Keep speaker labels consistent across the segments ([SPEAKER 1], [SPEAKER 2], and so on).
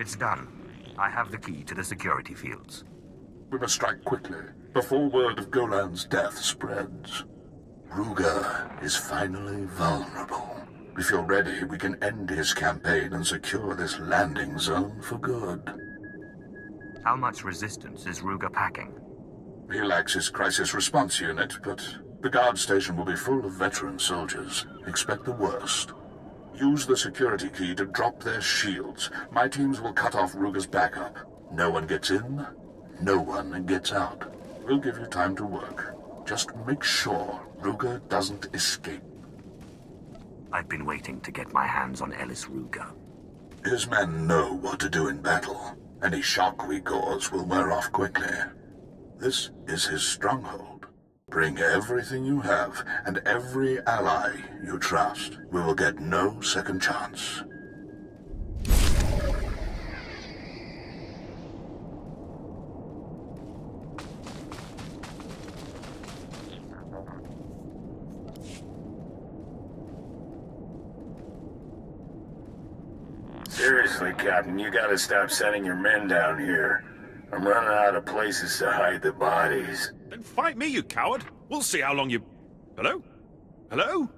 [SPEAKER 1] It's done. I have the key to the security fields.
[SPEAKER 2] We must strike quickly, before word of Golan's death spreads. Ruga is finally vulnerable. If you're ready, we can end his campaign and secure this landing zone for good.
[SPEAKER 1] How much resistance is Ruga packing?
[SPEAKER 2] He lacks his crisis response unit, but the guard station will be full of veteran soldiers. Expect the worst. Use the security key to drop their shields. My teams will cut off Ruga's backup. No one gets in, no one gets out. We'll give you time to work. Just make sure Ruga doesn't escape.
[SPEAKER 1] I've been waiting to get my hands on Ellis Ruga.
[SPEAKER 2] His men know what to do in battle. Any shock we cause will wear off quickly. This is his stronghold. Bring everything you have, and every ally you trust. We will get no second chance.
[SPEAKER 3] Seriously, Captain, you gotta stop sending your men down here. I'm running out of places to hide the bodies.
[SPEAKER 4] Then fight me, you coward! We'll see how long you... Hello? Hello?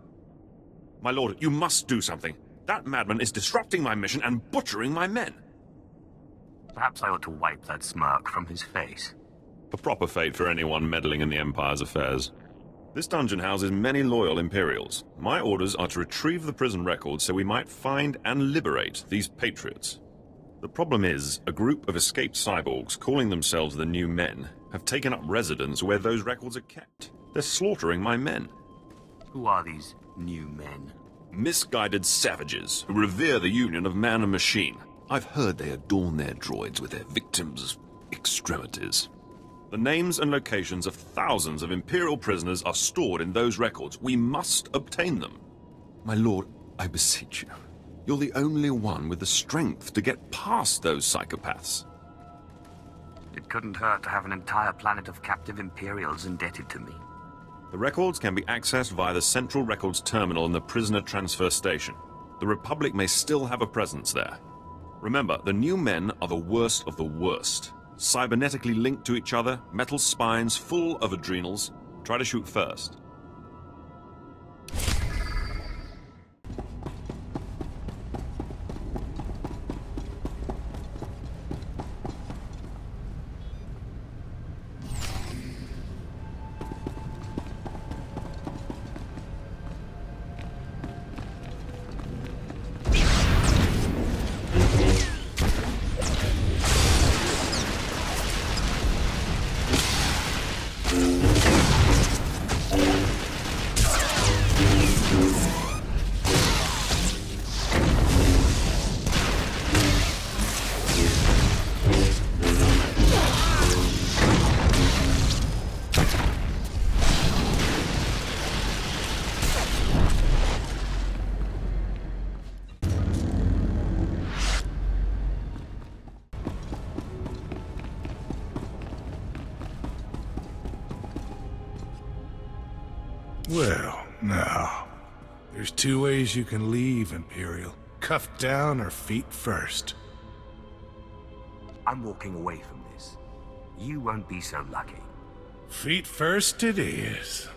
[SPEAKER 4] My lord, you must do something. That madman is disrupting my mission and butchering my men.
[SPEAKER 1] Perhaps I ought to wipe that smirk from his face.
[SPEAKER 4] A proper fate for anyone meddling in the Empire's affairs. This dungeon houses many loyal Imperials. My orders are to retrieve the prison records so we might find and liberate these patriots. The problem is, a group of escaped cyborgs calling themselves the New Men have taken up residence where those records are kept. They're slaughtering my men.
[SPEAKER 1] Who are these new men?
[SPEAKER 4] Misguided savages who revere the union of man and machine. I've heard they adorn their droids with their victims' extremities. The names and locations of thousands of Imperial prisoners are stored in those records. We must obtain them. My lord, I beseech you. You're the only one with the strength to get past those psychopaths.
[SPEAKER 1] It couldn't hurt to have an entire planet of captive Imperials indebted to me.
[SPEAKER 4] The records can be accessed via the Central Records Terminal in the prisoner transfer station. The Republic may still have a presence there. Remember, the New Men are the worst of the worst. Cybernetically linked to each other, metal spines full of adrenals. Try to shoot first.
[SPEAKER 5] Well, now, there's two ways you can leave, Imperial. Cuffed down or feet first.
[SPEAKER 1] I'm walking away from this. You won't be so lucky.
[SPEAKER 5] Feet first it is.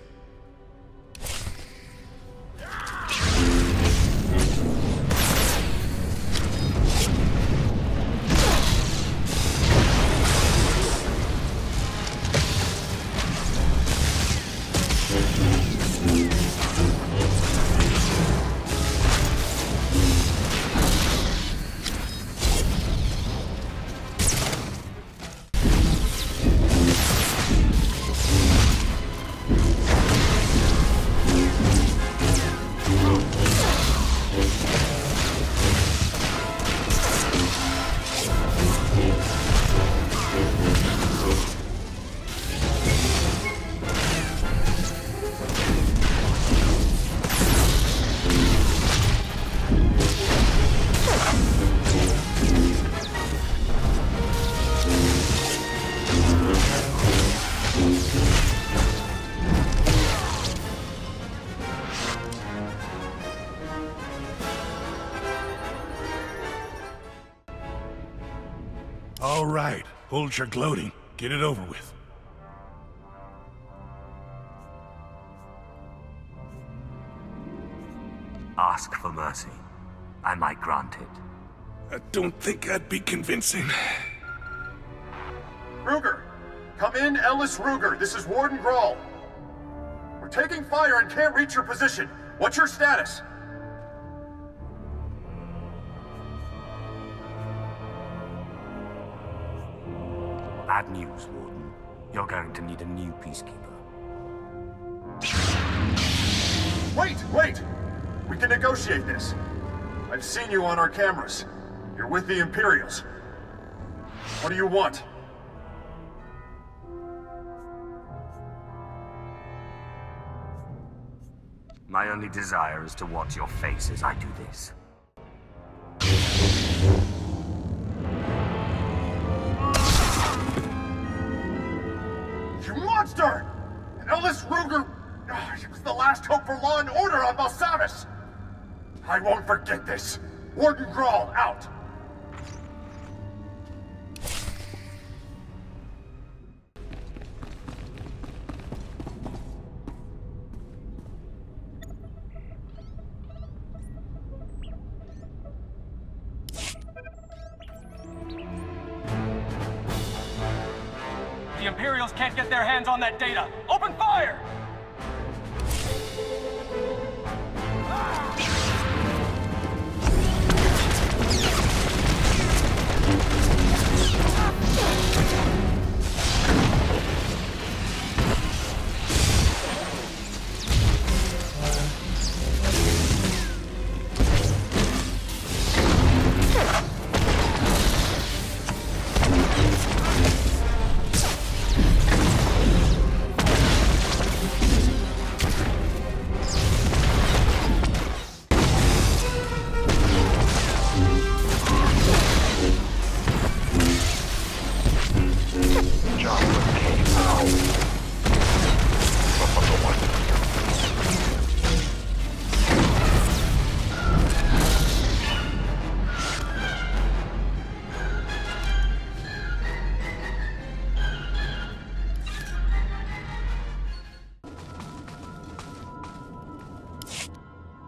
[SPEAKER 5] Hold your gloating. Get it over with.
[SPEAKER 1] Ask for mercy. I might grant it.
[SPEAKER 5] I don't think I'd be convincing.
[SPEAKER 6] Ruger! Come in, Ellis Ruger. This is Warden Grawl. We're taking fire and can't reach your position. What's your status?
[SPEAKER 1] Bad news, Warden. You're going to need a new peacekeeper.
[SPEAKER 6] Wait! We can negotiate this. I've seen you on our cameras. You're with the Imperials. What do you want?
[SPEAKER 1] My only desire is to watch your face as I do this.
[SPEAKER 6] You monster! Ellis Ruger! He was the last hope for law and order on Balsavis! I won't forget this. Warden Grawl, out!
[SPEAKER 7] The Imperials can't get their hands on that data. Open fire!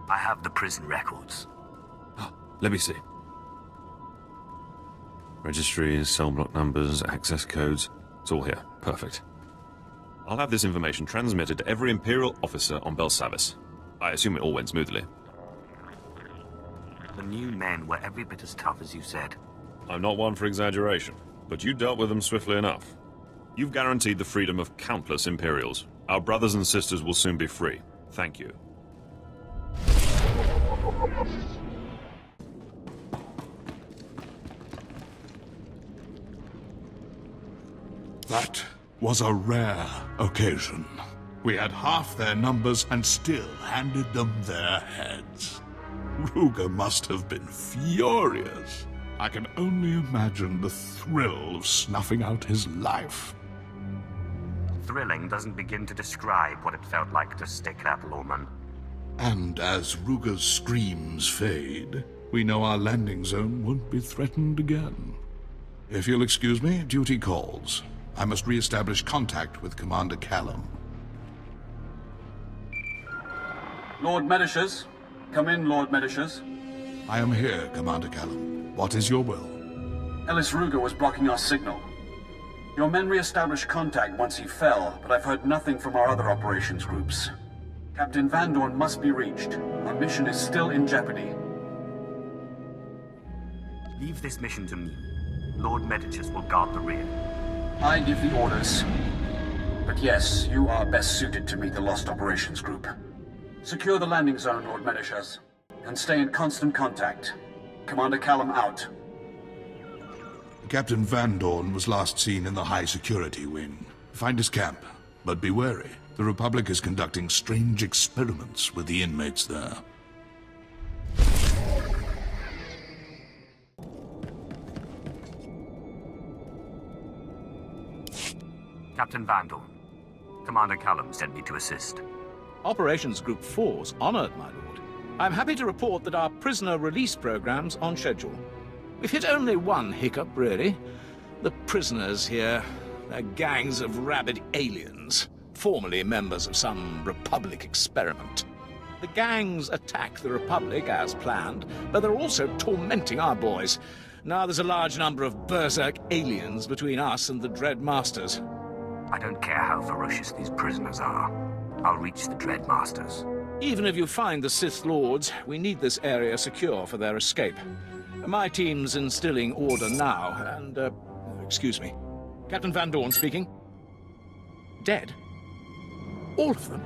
[SPEAKER 1] I have the prison records.
[SPEAKER 4] Let me see. Registries, cell block numbers, access codes. It's all here. Perfect. I'll have this information transmitted to every Imperial officer on Belsavis. I assume it all went smoothly.
[SPEAKER 1] The new men were every bit as tough as you said.
[SPEAKER 4] I'm not one for exaggeration, but you dealt with them swiftly enough. You've guaranteed the freedom of countless Imperials. Our brothers and sisters will soon be free. Thank you.
[SPEAKER 8] That was a rare occasion. We had half their numbers and still handed them their heads. Ruger must have been furious. I can only imagine the thrill of snuffing out his life.
[SPEAKER 1] Thrilling doesn't begin to describe what it felt like to stick that lawman.
[SPEAKER 8] And as Ruger's screams fade, we know our landing zone won't be threatened again. If you'll excuse me, duty calls. I must re-establish contact with Commander Callum.
[SPEAKER 6] Lord Medishas. Come in, Lord Medishas.
[SPEAKER 8] I am here, Commander Callum. What is your will?
[SPEAKER 6] Ellis Ruger was blocking our signal. Your men re-established contact once he fell, but I've heard nothing from our other operations groups. Captain Van Dorn must be reached. Our mission is still in jeopardy.
[SPEAKER 1] Leave this mission to me. Lord Medicis will guard the rear.
[SPEAKER 6] I give the orders. But yes, you are best suited to meet the Lost Operations Group. Secure the landing zone, Lord Medishas, and stay in constant contact. Commander Callum out.
[SPEAKER 8] Captain Van Dorn was last seen in the high security wing. Find his camp, but be wary. The Republic is conducting strange experiments with the inmates there.
[SPEAKER 1] Captain Van Dorn. Commander Callum sent me to assist.
[SPEAKER 9] Operations Group 4's honored, my lord. I'm happy to report that our prisoner release program's on schedule. We've hit only one hiccup, really. The prisoners here, they're gangs of rabid aliens, formerly members of some Republic experiment. The gangs attack the Republic as planned, but they're also tormenting our boys. Now there's a large number of berserk aliens between us and the Dread Masters.
[SPEAKER 1] I don't care how ferocious these prisoners are. I'll reach the Dread Masters.
[SPEAKER 9] Even if you find the Sith Lords, we need this area secure for their escape. My team's instilling order now, and, excuse me. Captain Van Dorn speaking. Dead? All of them?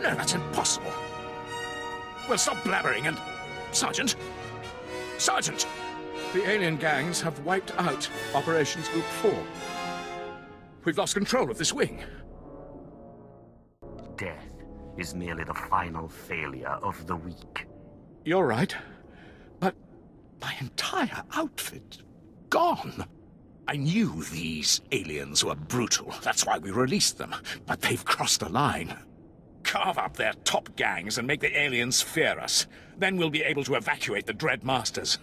[SPEAKER 9] No, that's impossible. Well, stop blabbering and... Sergeant! Sergeant! The alien gangs have wiped out Operations Group 4. We've lost control of this wing.
[SPEAKER 1] Death is merely the final failure of the weak.
[SPEAKER 9] You're right. But my entire outfit... gone. I knew these aliens were brutal. That's why we released them. But they've crossed the line. Carve up their top gangs and make the aliens fear us. Then we'll be able to evacuate the Dread Masters.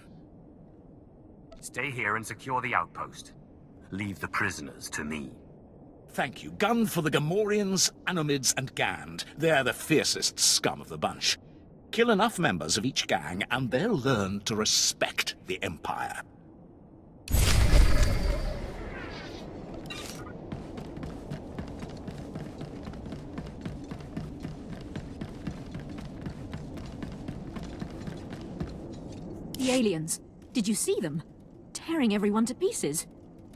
[SPEAKER 1] Stay here and secure the outpost. Leave the prisoners to me.
[SPEAKER 9] Thank you. Gun for the Gamorreans, Anomids, and Gand. They're the fiercest scum of the bunch. Kill enough members of each gang, and they'll learn to respect the Empire.
[SPEAKER 10] The aliens. Did you see them? Tearing everyone to pieces.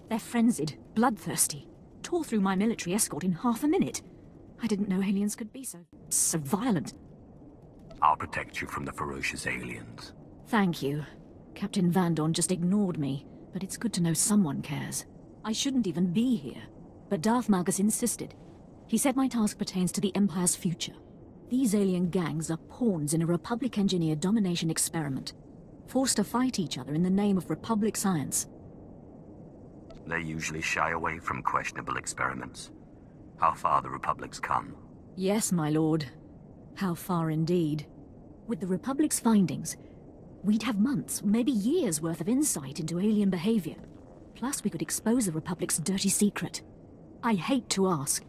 [SPEAKER 10] They're frenzied, bloodthirsty. Tore through my military escort in half a minute. I didn't know aliens could be so violent.
[SPEAKER 1] I'll protect you from the ferocious aliens.
[SPEAKER 10] Thank you. Captain Van Dorn just ignored me, but it's good to know someone cares. I shouldn't even be here, but Darth Malgus insisted. He said my task pertains to the Empire's future. These alien gangs are pawns in a Republic-engineered domination experiment, forced to fight each other in the name of Republic science.
[SPEAKER 1] They usually shy away from questionable experiments. How far the Republic's come.
[SPEAKER 10] Yes, my lord. How far indeed. With the Republic's findings, we'd have months, maybe years' worth of insight into alien behavior. Plus, we could expose the Republic's dirty secret. I hate to ask,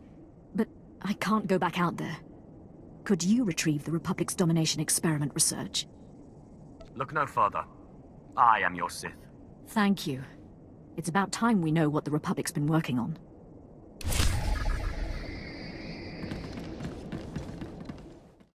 [SPEAKER 10] but I can't go back out there. Could you retrieve the Republic's domination experiment research?
[SPEAKER 1] Look no further. I am your Sith.
[SPEAKER 10] Thank you. It's about time we know what the Republic's been working on.